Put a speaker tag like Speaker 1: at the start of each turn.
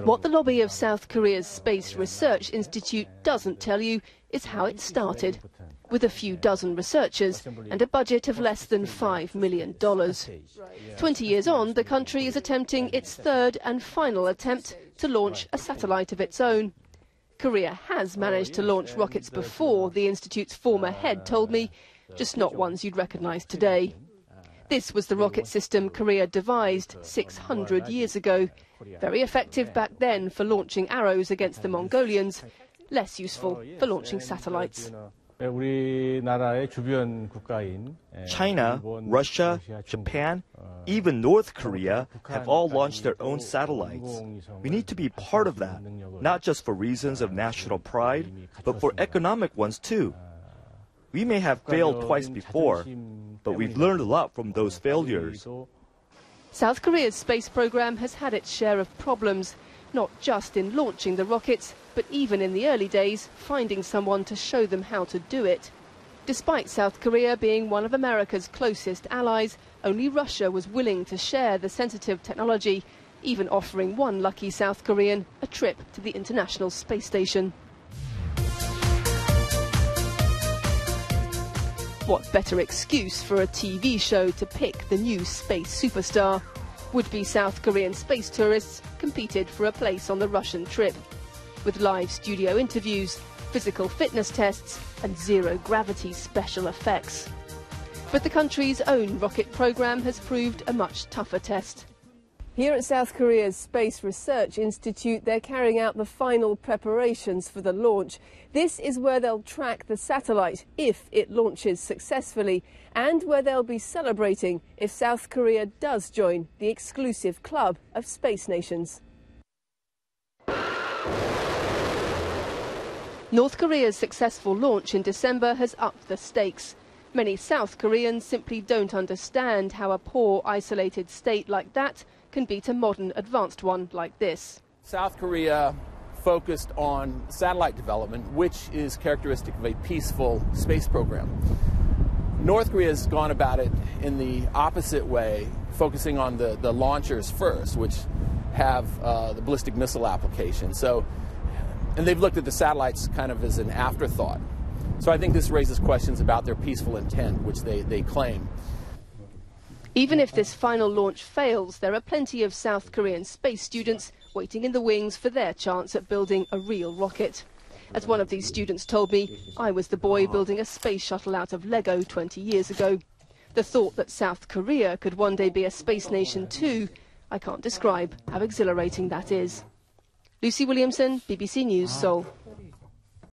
Speaker 1: What the lobby of South Korea's Space Research Institute doesn't tell you is how it started, with a few dozen researchers and a budget of less than $5 million. 20 years on, the country is attempting its third and final attempt to launch a satellite of its own. Korea has managed to launch rockets before, the Institute's former head told me, just not ones you'd recognise today. This was the rocket system Korea devised 600 years ago. Very effective back then for launching arrows against the Mongolians, less useful for launching satellites.
Speaker 2: China, Russia, Japan, even North Korea have all launched their own satellites. We need to be part of that, not just for reasons of national pride, but for economic ones too. We may have failed twice before, but we've learned a lot from those failures.
Speaker 1: South Korea's space program has had its share of problems, not just in launching the rockets, but even in the early days, finding someone to show them how to do it. Despite South Korea being one of America's closest allies, only Russia was willing to share the sensitive technology, even offering one lucky South Korean a trip to the International Space Station. What better excuse for a TV show to pick the new space superstar? Would-be South Korean space tourists competed for a place on the Russian trip, with live studio interviews, physical fitness tests and zero-gravity special effects. But the country's own rocket program has proved a much tougher test. Here at South Korea's Space Research Institute, they're carrying out the final preparations for the launch. This is where they'll track the satellite if it launches successfully, and where they'll be celebrating if South Korea does join the exclusive club of space nations. North Korea's successful launch in December has upped the stakes. Many South Koreans simply don't understand how a poor, isolated state like that can beat a modern, advanced one like this.
Speaker 3: South Korea focused on satellite development, which is characteristic of a peaceful space program. North Korea has gone about it in the opposite way, focusing on the launchers first, which have the ballistic missile application. And they've looked at the satellites kind of as an afterthought. So I think this raises questions about their peaceful intent, which they claim.
Speaker 1: Even if this final launch fails, there are plenty of South Korean space students waiting in the wings for their chance at building a real rocket. As one of these students told me, I was the boy building a space shuttle out of Lego 20 years ago. The thought that South Korea could one day be a space nation too, I can't describe how exhilarating that is. Lucy Williamson, BBC News, Seoul.